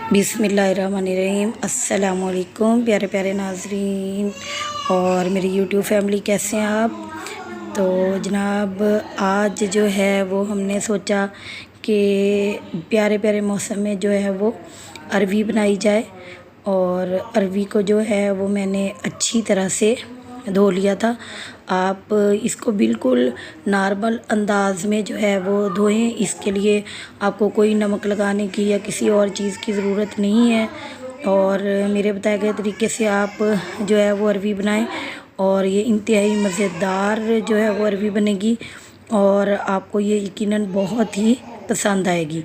बिस्मिल्लाहिर्रहमानिर्रहीम। अस्सलामुअलैकुम प्यारे प्यारे नाज़रीन और मेरी यूट्यूब फैमिली, कैसे हैं आप। तो जनाब, आज जो है वो हमने सोचा कि प्यारे प्यारे मौसम में जो है वो अरवी बनाई जाए। और अरवी को जो है वो मैंने अच्छी तरह से धो लिया था। आप इसको बिल्कुल नॉर्मल अंदाज़ में जो है वो धोएं। इसके लिए आपको कोई नमक लगाने की या किसी और चीज़ की ज़रूरत नहीं है। और मेरे बताए गए तरीके से आप जो है वो अरवी बनाएं और ये इंतहाई मज़ेदार जो है वो अरवी बनेगी और आपको ये यकीनन बहुत ही पसंद आएगी।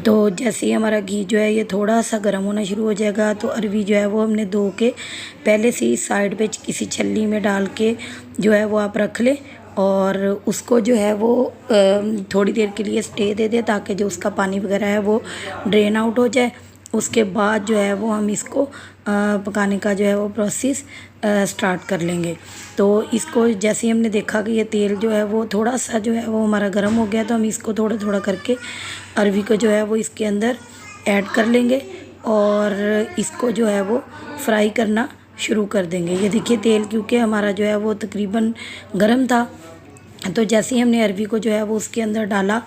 तो जैसे ही हमारा घी जो है ये थोड़ा सा गर्म होना शुरू हो जाएगा तो अरवी जो है वो हमने धो के पहले से ही साइड पे किसी छल्ली में डाल के जो है वो आप रख लें और उसको जो है वो थोड़ी देर के लिए स्टे दे दें ताकि जो उसका पानी वगैरह है वो ड्रेन आउट हो जाए। उसके बाद जो है वो हम इसको पकाने का जो है वो प्रोसेस स्टार्ट कर लेंगे। तो इसको जैसे ही हमने देखा कि ये तेल जो है वो थोड़ा सा जो है वो हमारा गर्म हो गया तो हम इसको थोड़ा थोड़ा करके अरवी को जो है वो इसके अंदर ऐड कर लेंगे और इसको जो है वो फ्राई करना शुरू कर देंगे। ये देखिए तेल क्योंकि हमारा जो है वो तकरीबन गर्म था, तो जैसे ही हमने अरवी को जो है वो उसके अंदर डाला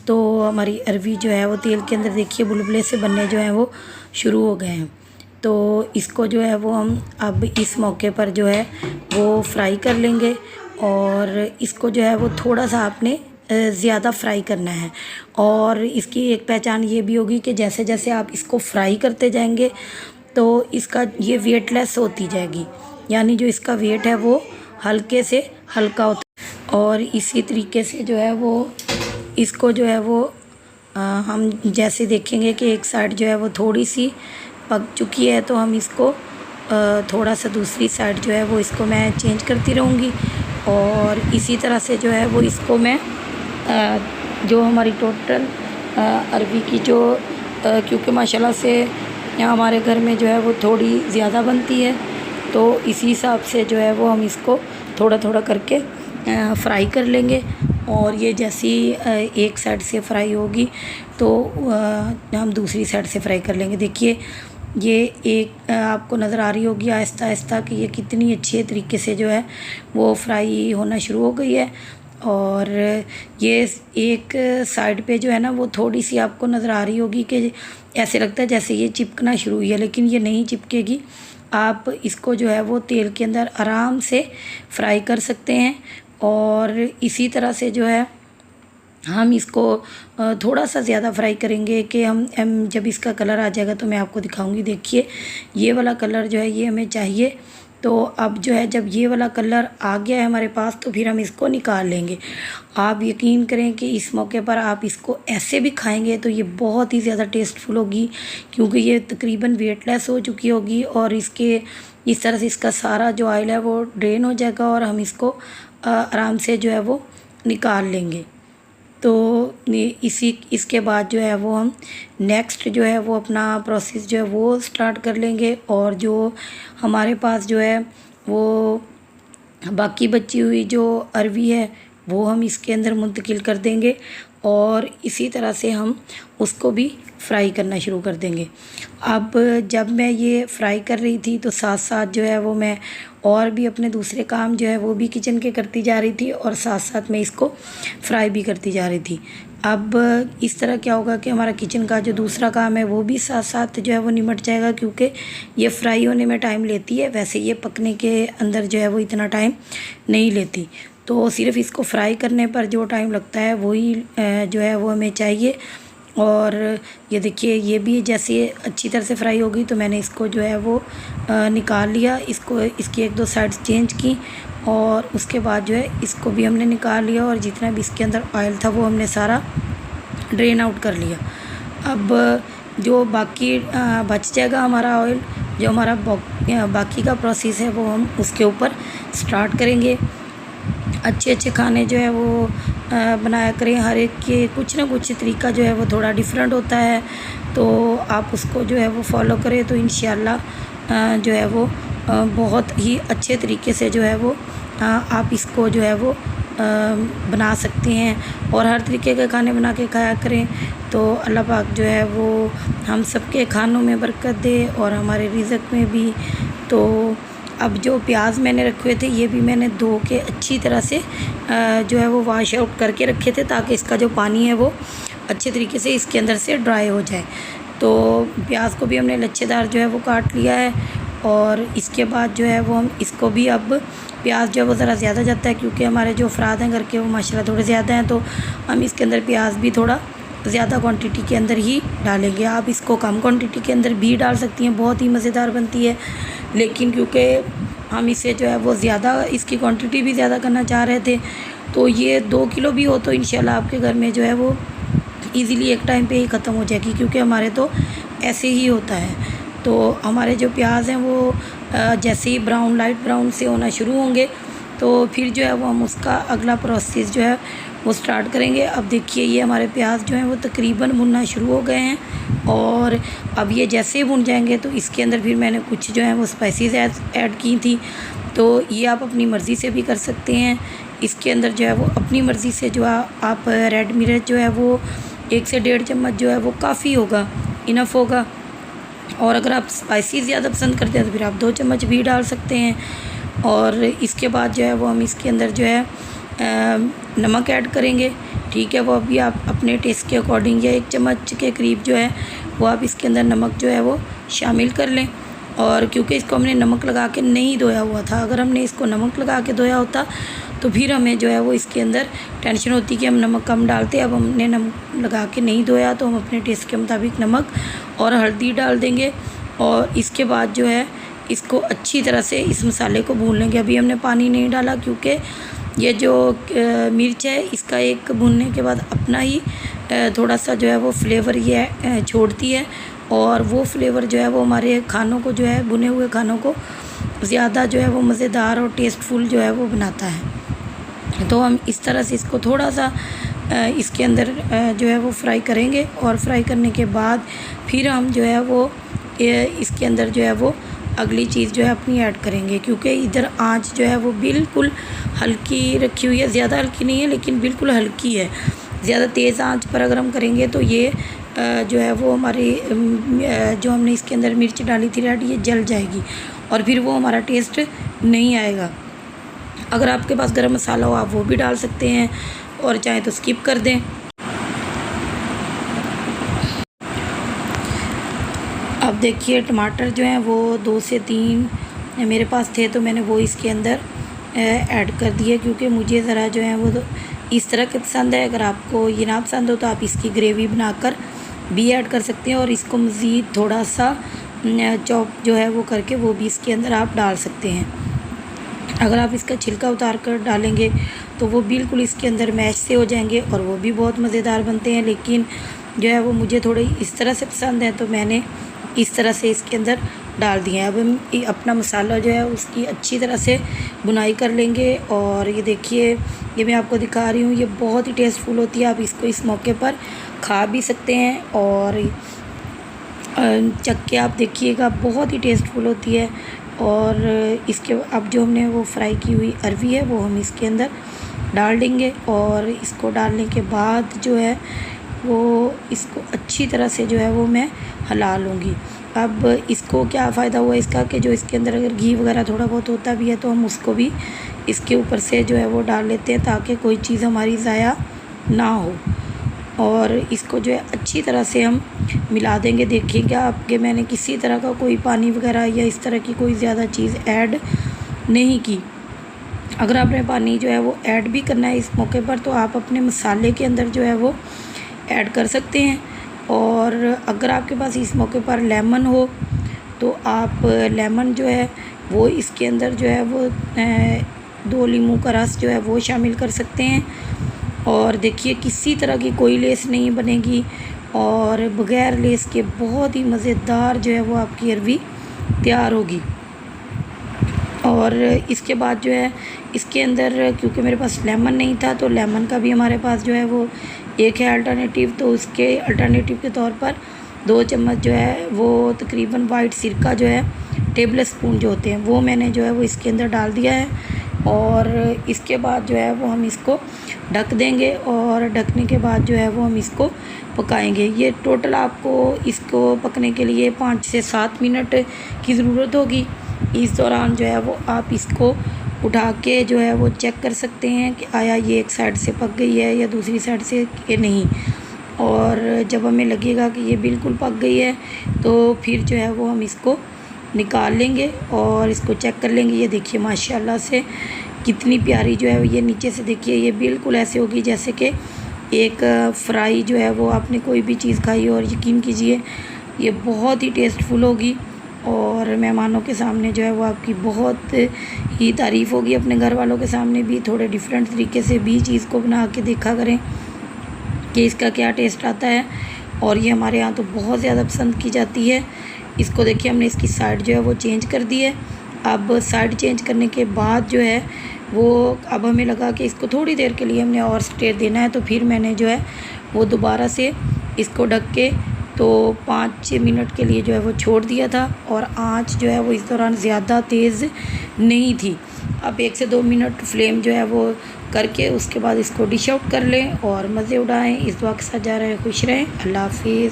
तो हमारी अरवी जो है वो तेल के अंदर देखिए बुलबुले से बनने जो है वो शुरू हो गए हैं। तो इसको जो है वो हम अब इस मौके पर जो है वो फ्राई कर लेंगे और इसको जो है वो थोड़ा सा आपने ज़्यादा फ्राई करना है। और इसकी एक पहचान ये भी होगी कि जैसे जैसे आप इसको फ्राई करते जाएंगे तो इसका ये वेटलेस होती जाएगी, यानी जो इसका वेट है वो हल्के से हल्का होता है। और इसी तरीके से जो है वो इसको जो है वो हम जैसे देखेंगे कि एक साइड जो है वो थोड़ी सी पक चुकी है तो हम इसको थोड़ा सा दूसरी साइड जो है वो इसको मैं चेंज करती रहूँगी। और इसी तरह से जो है वो इसको मैं जो हमारी टोटल अरवी की जो क्योंकि माशाल्लाह से हमारे घर में जो है वो थोड़ी ज़्यादा बनती है तो इसी हिसाब से जो है वो हम इसको थोड़ा थोड़ा करके फ्राई कर लेंगे। और ये जैसी एक साइड से फ्राई होगी तो हम दूसरी साइड से फ्राई कर लेंगे। देखिए ये एक आपको नज़र आ रही होगी आहिस्ता आहिस्ता कि ये कितनी अच्छे तरीके से जो है वो फ्राई होना शुरू हो गई है। और ये एक साइड पे जो है ना वो थोड़ी सी आपको नज़र आ रही होगी कि ऐसे लगता है जैसे ये चिपकना शुरू हुई है, लेकिन ये नहीं चिपकेगी। आप इसको जो है वो तेल के अंदर आराम से फ्राई कर सकते हैं। और इसी तरह से जो है हम इसको थोड़ा सा ज़्यादा फ्राई करेंगे कि हम जब इसका कलर आ जाएगा तो मैं आपको दिखाऊंगी। देखिए ये वाला कलर जो है ये हमें चाहिए। तो अब जो है जब ये वाला कलर आ गया है हमारे पास तो फिर हम इसको निकाल लेंगे। आप यकीन करें कि इस मौके पर आप इसको ऐसे भी खाएंगे तो ये बहुत ही ज़्यादा टेस्टफुल होगी क्योंकि ये तकरीबन वेटलेस हो चुकी होगी और इसके इस तरह से इसका सारा जो ऑयल है वो ड्रेन हो जाएगा और हम इसको आराम से जो है वो निकाल लेंगे। तो इसके बाद जो है वो हम नेक्स्ट जो है वो अपना प्रोसेस जो है वो स्टार्ट कर लेंगे। और जो हमारे पास जो है वो बाकी बची हुई जो अरवी है वो हम इसके अंदर मुंतकिल कर देंगे और इसी तरह से हम उसको भी फ्राई करना शुरू कर देंगे। अब जब मैं ये फ्राई कर रही थी तो साथ साथ जो है वो मैं और भी अपने दूसरे काम जो है वो भी किचन के करती जा रही थी और साथ साथ मैं इसको फ्राई भी करती जा रही थी। अब इस तरह क्या होगा कि हमारा किचन का जो दूसरा काम है वो भी साथ साथ जो है वो निमट जाएगा क्योंकि ये फ्राई होने में टाइम लेती है, वैसे ये पकने के अंदर जो है वो इतना टाइम नहीं लेती। तो सिर्फ इसको फ्राई करने पर जो टाइम लगता है वही जो है वो हमें चाहिए। और ये देखिए ये भी जैसे अच्छी तरह से फ्राई होगी तो मैंने इसको जो है वो निकाल लिया। इसको इसकी एक दो साइड्स चेंज की और उसके बाद जो है इसको भी हमने निकाल लिया और जितना भी इसके अंदर ऑयल था वो हमने सारा ड्रेन आउट कर लिया। अब जो बाकी बच जाएगा हमारा ऑयल, जो हमारा बाकी का प्रोसेस है वो हम उसके ऊपर स्टार्ट करेंगे। अच्छे अच्छे खाने जो है वो बनाया करें, हर एक के कुछ ना कुछ तरीका जो है वो थोड़ा डिफरेंट होता है तो आप उसको जो है वो फॉलो करें तो इंशाल्लाह जो है वो बहुत ही अच्छे तरीके से जो है वो आप इसको जो है वो बना सकते हैं। और हर तरीके के खाने बना के खाया करें तो अल्लाह पाक जो है वो हम सबके खानों में बरकत दे और हमारे रिज़्क़ में भी। तो अब जो प्याज मैंने रखे हुए थे ये भी मैंने धो के अच्छी तरह से जो है वो वॉश आउट करके रखे थे, ताकि इसका जो पानी है वो अच्छे तरीके से इसके अंदर से ड्राई हो जाए। तो प्याज को भी हमने लच्छेदार जो है वो काट लिया है, और इसके बाद जो है वो हम इसको भी, अब प्याज जो है वो ज़रा ज़्यादा जाता है क्योंकि हमारे जो अफराद हैं घर के वो माशाल्लाह थोड़े ज़्यादा हैं, तो हम इसके अंदर प्याज भी थोड़ा ज़्यादा क्वांटिटी के अंदर ही डालेंगे। आप इसको कम क्वांटिटी के अंदर भी डाल सकती हैं, बहुत ही मज़ेदार बनती है। लेकिन क्योंकि हम इसे जो है वो ज़्यादा, इसकी क्वांटिटी भी ज़्यादा करना चाह रहे थे, तो ये 2 किलो भी हो तो इंशाल्लाह आपके घर में जो है वो ईज़िली एक टाइम पे ही ख़त्म हो जाएगी, क्योंकि हमारे तो ऐसे ही होता है। तो हमारे जो प्याज हैं वो जैसे ही ब्राउन, लाइट ब्राउन से होना शुरू होंगे तो फिर जो है वो हम उसका अगला प्रोसेस जो है वो स्टार्ट करेंगे। अब देखिए ये हमारे प्याज जो हैं वो तकरीबन भुनना शुरू हो गए हैं, और अब ये जैसे ही भुन जाएंगे तो इसके अंदर फिर मैंने कुछ जो है वो स्पाइसेस ऐड की थी। तो ये आप अपनी मर्ज़ी से भी कर सकते हैं। इसके अंदर जो है वो अपनी मर्ज़ी से जो आप रेड मिर्च जो है वो 1 से 1.5 चम्मच जो है वो काफ़ी होगा, इनफ होगा। और अगर आप स्पाइसी ज़्यादा पसंद करते हैं तो फिर आप 2 चम्मच भी डाल सकते हैं। और इसके बाद जो है वो हम इसके अंदर जो है नमक ऐड करेंगे। ठीक है, वो अभी आप अपने टेस्ट के अकॉर्डिंग या 1 चम्मच के करीब जो है वो आप इसके अंदर नमक जो है वो शामिल कर लें। और क्योंकि इसको हमने नमक लगा के नहीं धोया हुआ था, अगर हमने इसको नमक लगा के धोया होता तो फिर हमें जो है वो इसके अंदर टेंशन होती कि हम नमक कम डालते। अब हमने नमक लगा के नहीं धोया तो हम अपने टेस्ट के मुताबिक नमक और हल्दी डाल देंगे। और इसके बाद जो है इसको अच्छी तरह से इस मसाले को भून लेंगे। अभी हमने पानी नहीं डाला क्योंकि ये जो मिर्च है इसका एक भूनने के बाद अपना ही थोड़ा सा जो है वो फ्लेवर ये छोड़ती है, और वो फ्लेवर जो है वो हमारे खानों को जो है, भुने हुए खानों को ज़्यादा जो है वो मज़ेदार और टेस्टफुल जो है वो बनाता है। तो हम इस तरह से इसको थोड़ा सा इसके अंदर जो है वो फ्राई करेंगे, और फ्राई करने के बाद फिर हम जो है वो इसके अंदर जो है वो अगली चीज़ जो है अपनी ऐड करेंगे। क्योंकि इधर आंच जो है वो बिल्कुल हल्की रखी हुई है, ज़्यादा हल्की नहीं है लेकिन बिल्कुल हल्की है। ज़्यादा तेज़ आंच पर अगर हम करेंगे तो ये जो है वो हमारी जो हमने इसके अंदर मिर्च डाली थी रेड, ये जल जाएगी और फिर वो हमारा टेस्ट नहीं आएगा। अगर आपके पास गरम मसाला हो आप वो भी डाल सकते हैं, और चाहे तो स्किप कर दें। अब देखिए टमाटर जो हैं वो 2 से 3 मेरे पास थे, तो मैंने वो इसके अंदर ऐड कर दिए, क्योंकि मुझे ज़रा जो है वो इस तरह के पसंद है। अगर आपको ये ना पसंद हो तो आप इसकी ग्रेवी बनाकर भी ऐड कर सकते हैं, और इसको मज़ीद थोड़ा सा चॉप जो है वो करके वो भी इसके अंदर आप डाल सकते हैं। अगर आप इसका छिलका उतार कर डालेंगे तो वो बिल्कुल इसके अंदर मैश से हो जाएंगे और वो भी बहुत मज़ेदार बनते हैं। लेकिन जो है वो मुझे थोड़े इस तरह से पसंद है, तो मैंने इस तरह से इसके अंदर डाल दिए हैं। अब हम अपना मसाला जो है उसकी अच्छी तरह से बुनाई कर लेंगे। और ये देखिए, ये मैं आपको दिखा रही हूँ, ये बहुत ही टेस्टफुल होती है। आप इसको इस मौके पर खा भी सकते हैं, और चख के आप देखिएगा, बहुत ही टेस्टफुल होती है। और इसके अब जो हमने वो फ्राई की हुई अरवी है वो हम इसके अंदर डाल देंगे, और इसको डालने के बाद जो है वो इसको अच्छी तरह से जो है वो मैं हिला लूँगी। अब इसको क्या फ़ायदा हुआ इसका कि जो इसके अंदर अगर घी वगैरह थोड़ा बहुत होता भी है तो हम उसको भी इसके ऊपर से जो है वो डाल लेते हैं, ताकि कोई चीज़ हमारी ज़ाया ना हो। और इसको जो है अच्छी तरह से हम मिला देंगे। देखिएगा आपके मैंने किसी तरह का कोई पानी वगैरह या इस तरह की कोई ज़्यादा चीज़ ऐड नहीं की। अगर आपने पानी जो है वो ऐड भी करना है इस मौके पर तो आप अपने मसाले के अंदर जो है वो ऐड कर सकते हैं। और अगर आपके पास इस मौके पर लेमन हो तो आप लेमन जो है वो इसके अंदर जो है वो 2 नींबू का रस जो है वो शामिल कर सकते हैं। और देखिए किसी तरह की कोई लेस नहीं बनेगी, और बग़ैर लेस के बहुत ही मज़ेदार जो है वो आपकी अरवी तैयार होगी। और इसके बाद जो है इसके अंदर क्योंकि मेरे पास लेमन नहीं था तो लेमन का भी हमारे पास जो है वो एक है अल्टरनेटिव, तो उसके अल्टरनेटिव के तौर पर 2 चम्मच जो है वो तकरीबन वाइट सिरका जो है टेबल स्पून जो होते हैं वो मैंने जो है वो इसके अंदर डाल दिया है। और इसके बाद जो है वो हम इसको ढक देंगे और ढकने के बाद जो है वो हम इसको पकाएंगे। ये टोटल आपको इसको पकने के लिए 5 से 7 मिनट की ज़रूरत होगी। इस दौरान जो है वो आप इसको उठा के जो है वो चेक कर सकते हैं कि आया ये एक साइड से पक गई है या दूसरी साइड से कि नहीं। और जब हमें लगेगा कि ये बिल्कुल पक गई है तो फिर जो है वो हम इसको निकाल लेंगे और इसको चेक कर लेंगे। ये देखिए माशाल्लाह से कितनी प्यारी जो है ये नीचे से देखिए ये बिल्कुल ऐसे होगी जैसे कि एक फ्राई जो है वो आपने कोई भी चीज़ खाई हो। और यकीन कीजिए ये बहुत ही टेस्टफुल होगी और मेहमानों के सामने जो है वो आपकी बहुत ही तारीफ़ होगी। अपने घर वालों के सामने भी थोड़े डिफरेंट तरीके से भी चीज़ को बना के देखा करें कि इसका क्या टेस्ट आता है। और ये हमारे यहाँ तो बहुत ज़्यादा पसंद की जाती है। इसको देखिए हमने इसकी साइड जो है वो चेंज कर दी है। अब साइड चेंज करने के बाद जो है वो अब हमें लगा कि इसको थोड़ी देर के लिए हमने और स्टे देना है, तो फिर मैंने जो है वो दोबारा से इसको ढक के तो 5-6 मिनट के लिए जो है वो छोड़ दिया था। और आँच जो है वो इस दौरान ज़्यादा तेज़ नहीं थी। अब 1 से 2 मिनट फ्लेम जो है वो करके उसके बाद इसको डिश आउट कर लें और मज़े उड़ाएँ। इस दुआ के साथ जा रहे हैं, खुश रहें। अल्लाह हाफ़िज़।